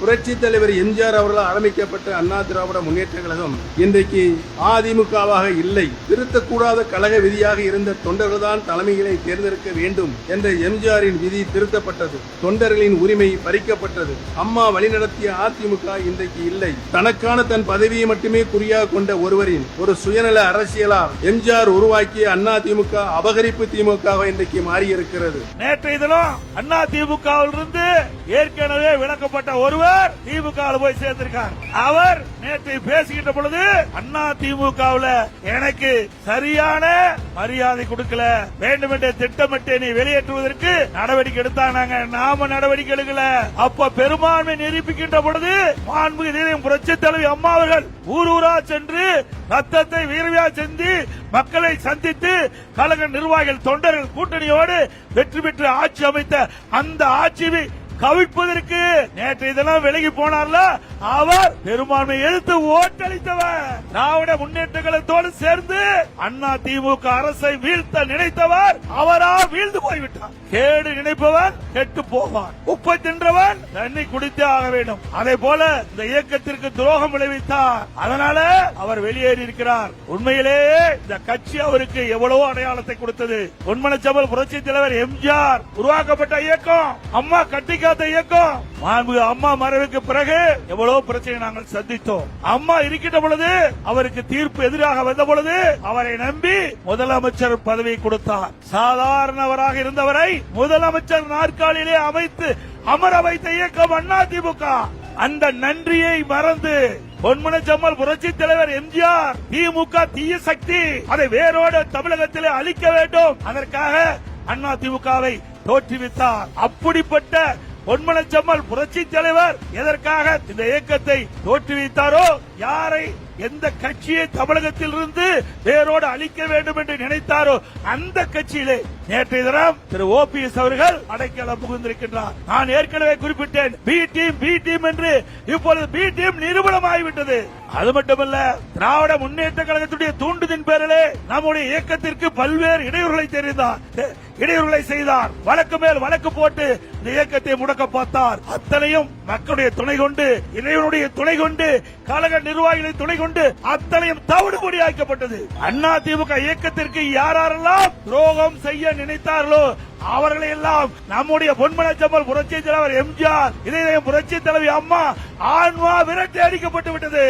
புரட்சி தலைவர் எம்ஜிஆர் அவர்களால் ஆரம்பிக்கப்பட்ட அண்ணா திராவிட முன்னேற்ற கழகம் இன்றைக்கு அதிமுகவாக இல்லை. திருத்தக்கூடாத கழக விதியாக இருந்த தொண்டர்கள் தான் தலைமைகளை தேர்ந்தெடுக்க வேண்டும் என்ற எம்ஜிஆரின் விதி திருத்தப்பட்டது. தொண்டர்களின் உரிமை பறிக்கப்பட்டது. அம்மா வழிநடத்திய அதிமுக இன்றைக்கு இல்லை. தனக்கான தன் பதவியை மட்டுமே குறியாக கொண்ட ஒருவரின் ஒரு சுயநல அரசியலால் எம்ஜிஆர் உருவாக்கிய அண்ணா திமுக அபகரிப்பு திமுக இன்றைக்கு மாறியிருக்கிறது. நேற்றைய தினம் அண்ணா திமுகவிலிருந்து ஏற்கனவே விலக்கப்பட்ட ஒருவர் திமுக போய் சேர்ந்திருக்கார். அவர் நேற்று பேசுகின்ற பொழுது அண்ணா திமுகவில் எனக்கு சரியான மரியாதை கொடுக்கல, வேண்டுமென்றே திட்டமிட்டு நீ வெளியேற்றுவதற்கு நடவடிக்கை எடுத்தாங்க. நாம நடவடிக்கை எடுக்கல. அப்ப பெரும்பான்மை நிரூபிக்கின்ற பொழுது மாண்புமிகு புரட்சி தலைவி அம்மா அவர்கள் ஊர் ஊரா சென்று ரத்தத்தை வீரவியா செஞ்சு மக்களை சந்தித்து கழக நிர்வாகிகள் தொண்டர்கள் கூட்டணியோடு வெற்றி பெற்று ஆட்சி அமைத்த அந்த ஆட்சியை கவிழ்ப்பதற்கு நேற்றைய தினம் விலகி போனார்ல, அவர் பெரும்பான்மை எதிர்த்து ஓட்டளித்தவர். திராவிட முன்னேற்ற கழகத்தோடு சேர்ந்து அண்ணா திமுக அரசை வீழ்த்த நினைத்தவர் அவரா வீழ்ந்து போய்விட்டார். கேடு நினைப்பவன் கெட்டு போவான், உப்பை தின்றவன் தண்ணி குடித்தே ஆக வேண்டும். அதே போல இந்த இயக்கத்திற்கு துரோகம் விளைவித்தார். அதனால அவர் வெளியேறி இருக்கிறார். உண்மையிலேயே இந்த கட்சி அவருக்கு எவ்வளவோ அடையாளத்தை கொடுத்தது. பொன்மனச்செம்மல் புரட்சி தலைவர் எம்ஜிஆர் உருவாக்கப்பட்ட இயக்கம், அம்மா கட்டிக்காத்த இயக்கம். அம்மா மறைவுக்கு பிறகு எவ்வளவு பிரச்சனை நாங்கள் சந்தித்தோம். அம்மா இருக்கின்ற பொழுது அவருக்கு தீர்ப்பு எதிராக வந்த பொழுது அவரை நம்பி முதலமைச்சர் பதவி கொடுத்தார். சாதாரணவராக இருந்தவரை முதலமைச்சர் நாற்காலியிலே அமைத்து அமர வைத்த இயக்கம் அண்ணா திமுக. அந்த நன்றியை மறந்து பொன்மனச்செம்மல் புரட்சி தலைவர் எம்ஜிஆர் திமுக தீய சக்தி, அதை வேரோடு தமிழகத்திலே அழிக்க வேண்டும், அதற்காக அண்ணா திமுகவை தோற்றுவித்தார். அப்படிப்பட்ட பொன்மனச்செம்மல் புரட்சி தலைவர் எதற்காக இந்த இயக்கத்தை தோற்றுவித்தாரோ, யாரை எந்த கட்சியை தமிழகத்தில் இருந்து வேரோடு அழிக்க வேண்டும் என்று நினைத்தாரோ அந்த கட்சியிலே நேற்றைய தினம் திரு ஓபிஎஸ் அவர்கள் அடைக்கலம் புகுந்திருக்கின்றார். நான் ஏற்கனவே குறிப்பிட்டேன், பி டீம் என்று இப்பொழுது பி டீம் நிரூபணமாகிவிட்டது. அது மட்டுமல்ல, திராவிட முன்னேற்ற கழகத்துடைய தூண்டுதின் பேரிலே நம்முடைய இயக்கத்திற்கு பல்வேறு இடையூறுகளை செய்தார். வழக்கு மேல் வழக்கு போட்டு இந்த இயக்கத்தை முடக்க பார்த்தார். அத்தனையும் மக்களுடைய துணை கொண்டு, இறைவனுடைய துணை கொண்டு, கழக நிர்வாகிகளின் துணை கொண்டு அத்தனையும் தவிடுபடியாக்கப்பட்டது. அண்ணா திமுக இயக்கத்திற்கு யாரெல்லாம் துரோகம் செய்ய நினைத்தார்களோ அவர்களை எல்லாம் நம்முடைய பொன்மனச்செம்மல் புரட்சி தலைவர் எம்ஜிஆர், இதயம் புரட்சி தலைவி அம்மா ஆன்மா விரட்டி அடிக்கப்பட்டு விட்டது.